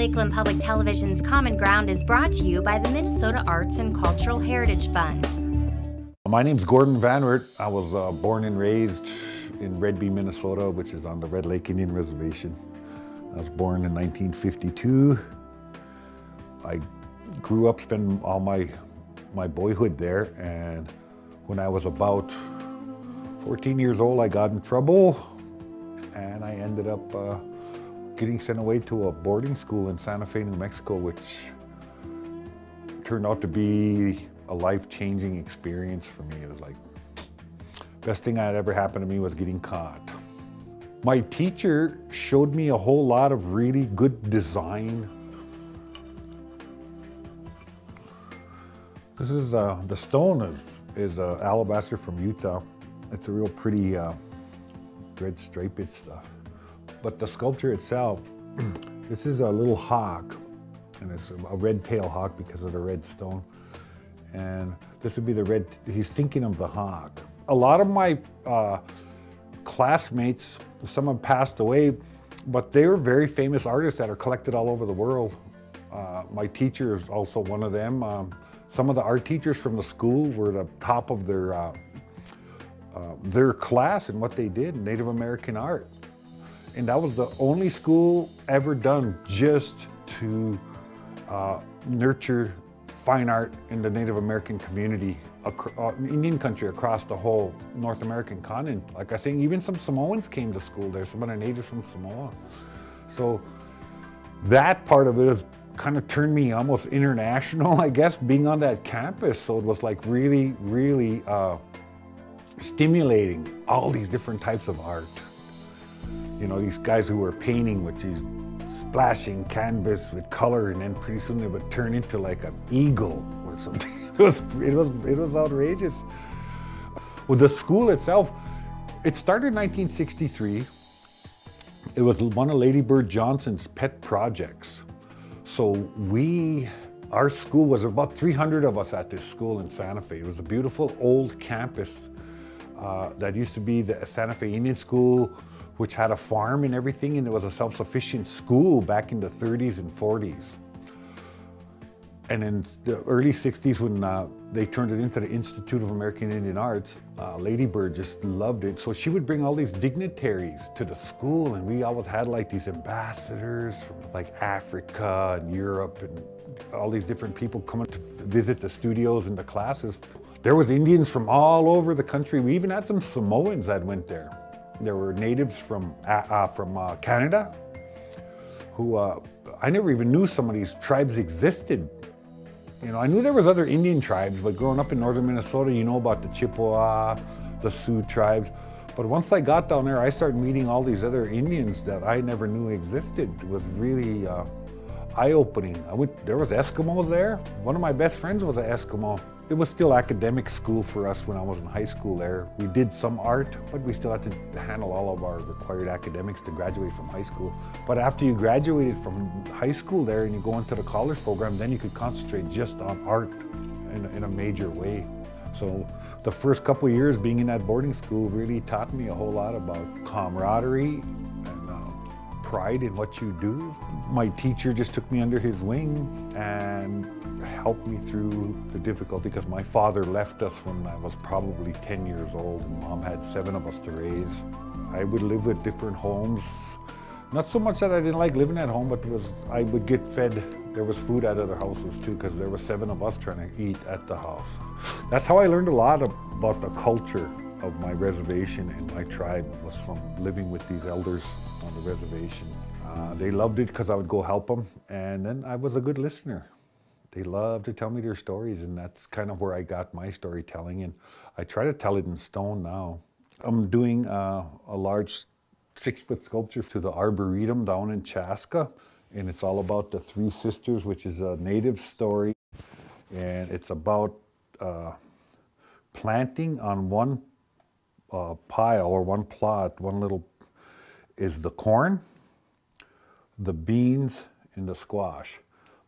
Lakeland Public Television's Common Ground is brought to you by the Minnesota Arts and Cultural Heritage Fund. My name's Gordon Van Wert. I was born and raised in Red Bee, Minnesota, which is on the Red Lake Indian Reservation. I was born in 1952. I grew up, spent all my boyhood there, and when I was about 14 years old, I got in trouble, and I ended up getting sent away to a boarding school in Santa Fe, New Mexico, which turned out to be a life-changing experience for me. It was like, best thing that had ever happened to me was getting caught. My teacher showed me a whole lot of really good design. This is, the stone is alabaster from Utah. It's a real pretty red striped stuff. But the sculpture itself, this is a little hawk, and it's a red tail hawk because of the red stone. And this would be the red, he's thinking of the hawk. A lot of my classmates, some have passed away, but they were very famous artists that are collected all over the world. My teacher is also one of them. Some of the art teachers from the school were the top of their class in what they did, Native American art. And that was the only school ever done just to nurture fine art in the Native American community, Indian country, across the whole North American continent. Like I say, even some Samoans came to school there, some of the natives from Samoa. So that part of it has kind of turned me almost international, I guess, being on that campus. So it was like really, really stimulating all these different types of art. You know, these guys who were painting with these splashing canvas with color, and then pretty soon they would turn into like an eagle or something. It was outrageous. Well, the school itself, it started in 1963. It was one of Lady Bird Johnson's pet projects. So our school was about 300 of us at this school in Santa Fe. It was a beautiful old campus that used to be the Santa Fe Indian School, which had a farm and everything, and it was a self-sufficient school back in the 30s and 40s. And in the early 60s, when they turned it into the Institute of American Indian Arts, Lady Bird just loved it. So she would bring all these dignitaries to the school, and we always had like these ambassadors from like Africa and Europe, and all these different people coming to visit the studios and the classes. There was Indians from all over the country. We even had some Samoans that went there. There were natives from Canada who, I never even knew some of these tribes existed. You know, I knew there was other Indian tribes, but growing up in northern Minnesota, you know about the Chippewa, the Sioux tribes. But once I got down there, I started meeting all these other Indians that I never knew existed. It was really eye-opening. There was Eskimos there. One of my best friends was an Eskimo. It was still academic school for us when I was in high school there. We did some art, but we still had to handle all of our required academics to graduate from high school. But after you graduated from high school there and you go into the college program, then you could concentrate just on art in a major way. So the first couple of years being in that boarding school really taught me a whole lot about camaraderie and pride in what you do. My teacher just took me under his wing and helped me through the difficulty, because my father left us when I was probably 10 years old, and Mom had 7 of us to raise. I would live with different homes. Not so much that I didn't like living at home, but I would get fed. There was food at other houses too, because there were 7 of us trying to eat at the house. That's how I learned a lot about the culture of my reservation and my tribe, was from living with these elders on the reservation. They loved it because I would go help them, and then I was a good listener. They loved to tell me their stories, and that's kind of where I got my storytelling, and I try to tell it in stone now. I'm doing a large 6-foot sculpture to the Arboretum down in Chaska, and it's all about the 3 sisters, which is a native story, and it's about planting on one pile or one plot, one little, is the corn, the beans, and the squash.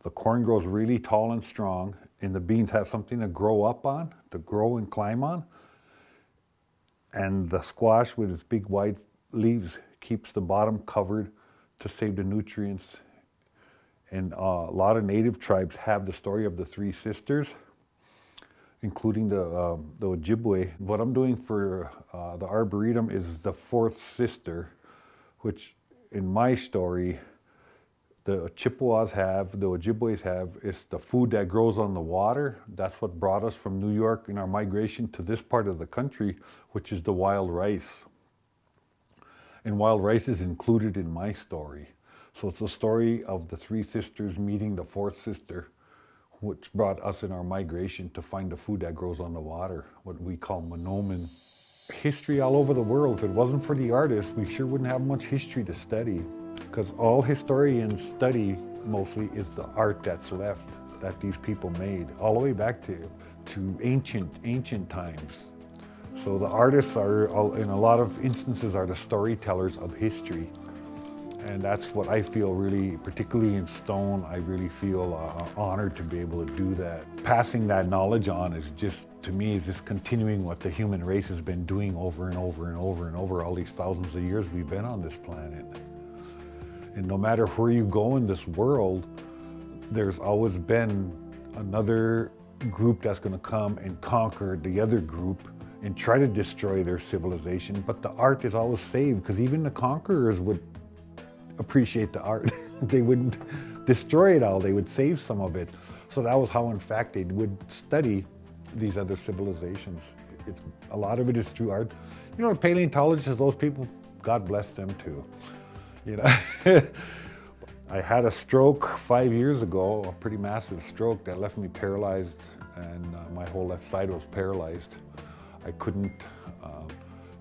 The corn grows really tall and strong, and the beans have something to grow up on, to grow and climb on. And the squash with its big wide leaves keeps the bottom covered to save the nutrients And a lot of native tribes have the story of the three sisters, including the Ojibwe. What I'm doing for the Arboretum is the fourth sister, which in my story, the Chippewas have, the Ojibways have, is the food that grows on the water. That's what brought us from New York in our migration to this part of the country, which is the wild rice. And wild rice is included in my story. So it's the story of the three sisters meeting the fourth sister, which brought us in our migration to find the food that grows on the water, what we call monomen. History all over the world. If it wasn't for the artists, we sure wouldn't have much history to study, because all historians study mostly is the art that's left that these people made, all the way back to ancient times. So the artists are, in a lot of instances, are the storytellers of history. And that's what I feel really, particularly in stone, I really feel honored to be able to do that. Passing that knowledge on is just, to me, is just continuing what the human race has been doing over and over and over and over all these thousands of years we've been on this planet. And no matter where you go in this world, there's always been another group that's going to come and conquer the other group and try to destroy their civilization. But the art is always saved, because even the conquerors would appreciate the art. They wouldn't destroy it all, they would save some of it. So that was how, in fact, they would study these other civilizations. A lot of it is through art. You know, paleontologists, those people, God bless them too. You know, I had a stroke 5 years ago, a pretty massive stroke that left me paralyzed, and my whole left side was paralyzed. I couldn't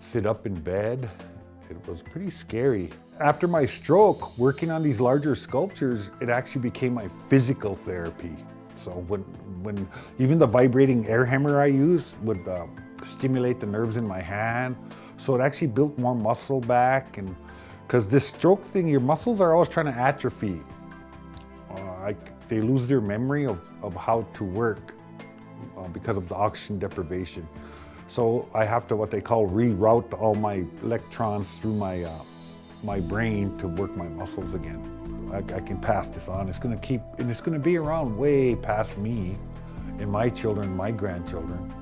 sit up in bed. It was pretty scary. After my stroke, working on these larger sculptures, it actually became my physical therapy. So when even the vibrating air hammer I use would stimulate the nerves in my hand. So it actually built more muscle back, and because this stroke thing, your muscles are always trying to atrophy. They lose their memory of how to work because of the oxygen deprivation. So I have to, what they call, reroute all my electrons through my brain to work my muscles again. I can pass this on. It's going to keep, and it's going to be around way past me and my children, my grandchildren.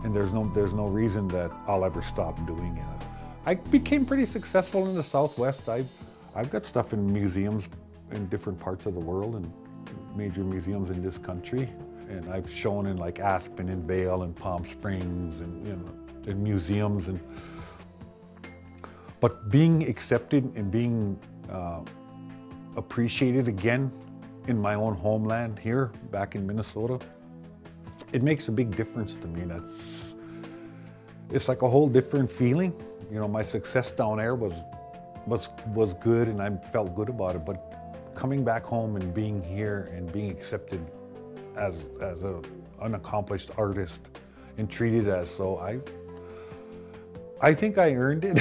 And there's no reason that I'll ever stop doing it. I became pretty successful in the Southwest. I've got stuff in museums in different parts of the world, and major museums in this country. And I've shown in like Aspen and Vail and Palm Springs, and, you know, in museums. But being accepted and being appreciated again in my own homeland here, back in Minnesota, it makes a big difference to me. It's like a whole different feeling. You know, my success down there was good, and I felt good about it. But coming back home and being here and being accepted as an accomplished artist and treated as so, I think I earned it.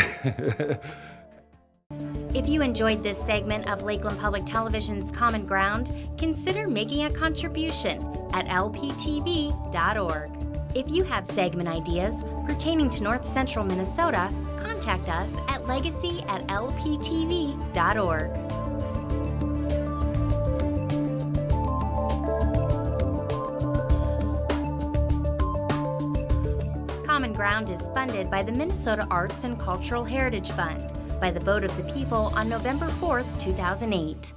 If you enjoyed this segment of Lakeland Public Television's Common Ground, consider making a contribution at lptv.org. If you have segment ideas pertaining to North Central Minnesota, contact us at legacy@lptv.org. Common Ground is funded by the Minnesota Arts and Cultural Heritage Fund by the vote of the people on November 4th, 2008.